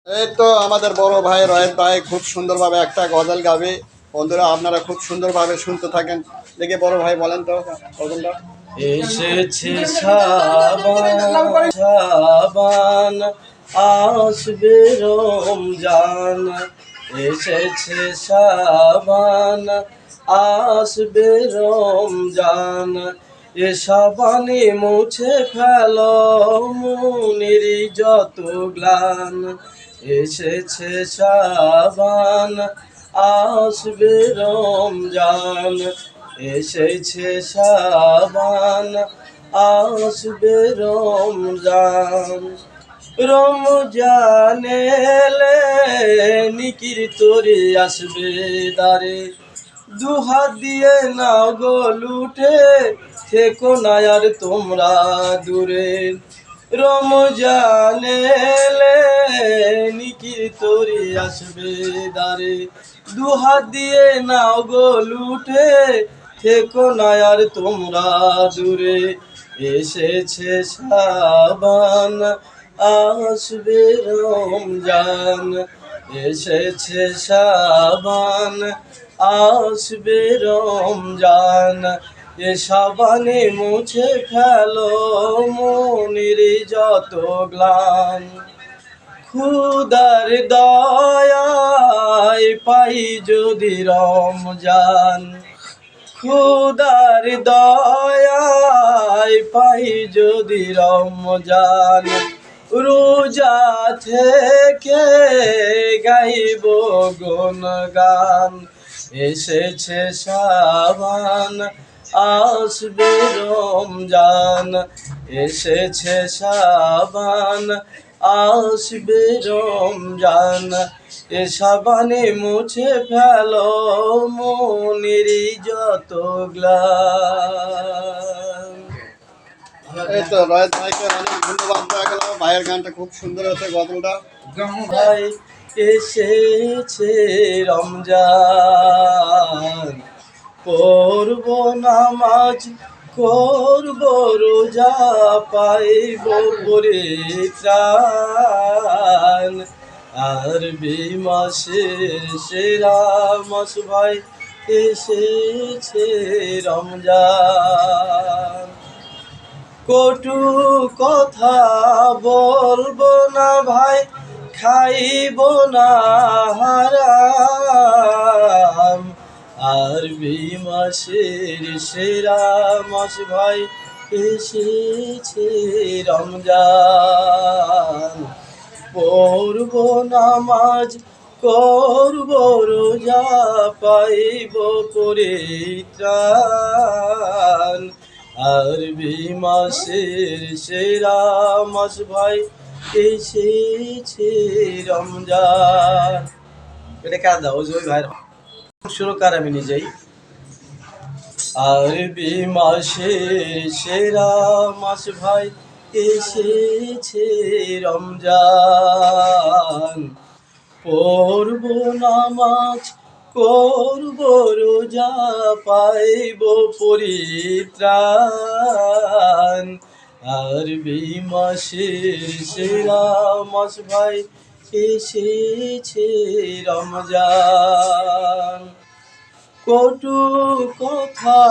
এই তো আমাদের বড় ভাই রয়েত ভাই খুব সুন্দরভাবে একটা গজল গাবে। বন্ধুরা আপনারা খুব সুন্দরভাবে শুনতে থাকেন। দেখে বড় ভাই বলেন তো গজলটা। এসেছে সাবান আসবে রমজান, এসেছে সাবান আসবে রমজান, এ সাবানে মুছে ফেলো মনের যত গ্লান, এসেছে সাবান আসবে রমজান, এসেছে সাবান আসবে রমজান। রমজান এলে নিকির তোরে আসবে দারে, দুহাত দিয়ে নাও গো লুঠে থেকো না আর তোমরা দূরে। রমজান এলে নিকির তোরে আসবে দারে, দুহাত দিয়ে নাও গো লুঠে থেকো না আর তোমরা দূরে। এসেছে সাবান আসবে রমজান, এসেছে সাবান আসবে রমজান, এ সাবানে মুছে ফেলো মনের যত গ্লান। খুদার দয়ায় পাই যদি রমজান, খুদার দয়ায় পাই যদি রমজান, রোজা থেকে গাইব গুণগান। এসেছে সাবান আসবে রমজান, এসেছে সাবান আসবে রমজান, এ সাবানে মুছে ফেলো মনের যত গ্লান। এই তো রয়েত ভাইকে অনেক ধন্যবাদ দেওয়া গেল। ভাইয়ের গানটা খুব সুন্দর হচ্ছে গজলটা। ভাই এসেছে রমজান, পড়ব নামাজ করব রোজা পাইব পরিত্রাণ, আরবি মাসের সেরা মাস ভাই এসেছে রমজান। কটু কথা বলবো না ভাই, খাইব না হারাম, আরবি মাসের সেরা মাস ভাই এসেছে রমজান। পড়ব নামাজ করব রোজা পাইব পরিত্রাণ, আরবি মাসের সেরা মাস ভাই এসেছে রমজান। এটা কার দাও ওই ভাইয়ের সুরকার আমি নিজেই। আরবি মাসের সেরা মাস ভাই এসেছে রমজান, পড়ব নামাজ করব রোজা পাইব পরিত্রাণ, আরবি মাসের সেরা মাস ভাই এসেছে রমজান। কটু কথা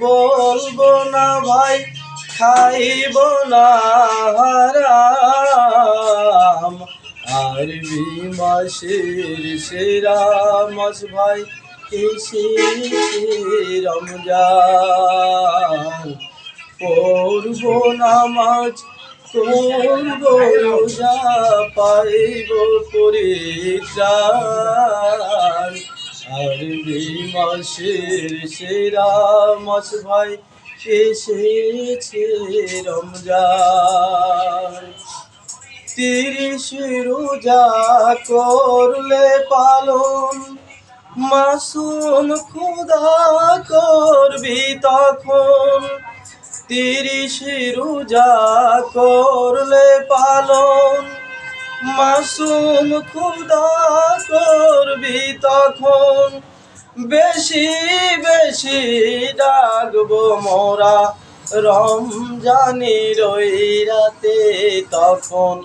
বলবো না ভাই, খাইব না হারাম, আরবি মাসের সেরা মাস ভাই এসেছে রমজান। পড়ব নামাজ করব রোজা পাইব পরিত্রাণ, আরবি মাসের সেরা মাস ভাই এসেছে রমজান। 30 রোজা করলে পালন মাসুম খোদা করবি তখন, 30 রোজা করলে পালন মাসুম খোদা করবি তখন, বেশি বেশি ডাকবো মোরা রমজানের ওই রাতে তখন,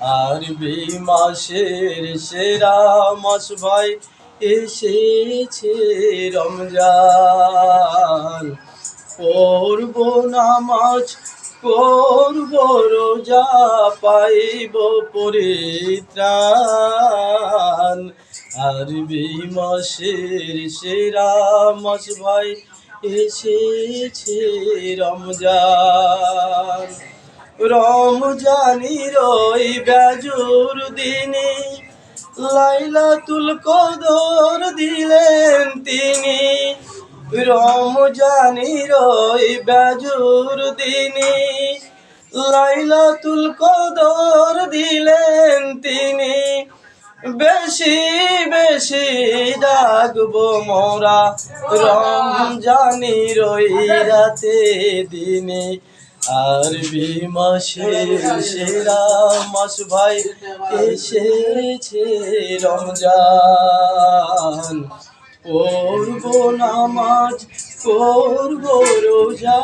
আরবি মাসের সেরা মাস ভাই এসেছে রমজান। পড়ব নামাজ করব রোজা পাইব পরিত্রাণ। আরবি মাসের সেরা মাস ভাই এসেছে রমজান। রমজানির ওই বেজুর দিনে লাইলাতুল কদর দিলেন তিনি। রমজানির ওই বেজুর দিনে লাইলাতুল কদর দিলেন তিনি। বেশি বেশি ডাকবো মোরা রমজানির ওই রাতে দিনে। আরবি মাসের সেরা মাস ভাই এসেছে রমজান। পড়ব নামাজ করব রোজা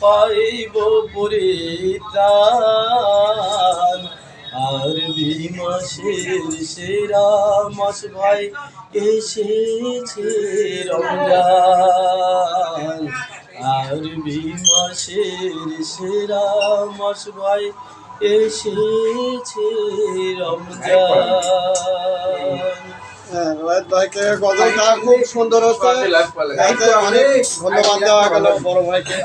পাইব পরিত্রাণ। আরবি মাসের সেরা মাস ভাই এসেছে রমজান। আরবি মাসের সেরা মাস ভাই এসেছে রমজান। হ্যাঁ, রয়েত ভাইকে গজলটা খুব সুন্দর হচ্ছে। এতে অনেক ধন্যবাদ দেওয়া গেল বড় ভাইকে।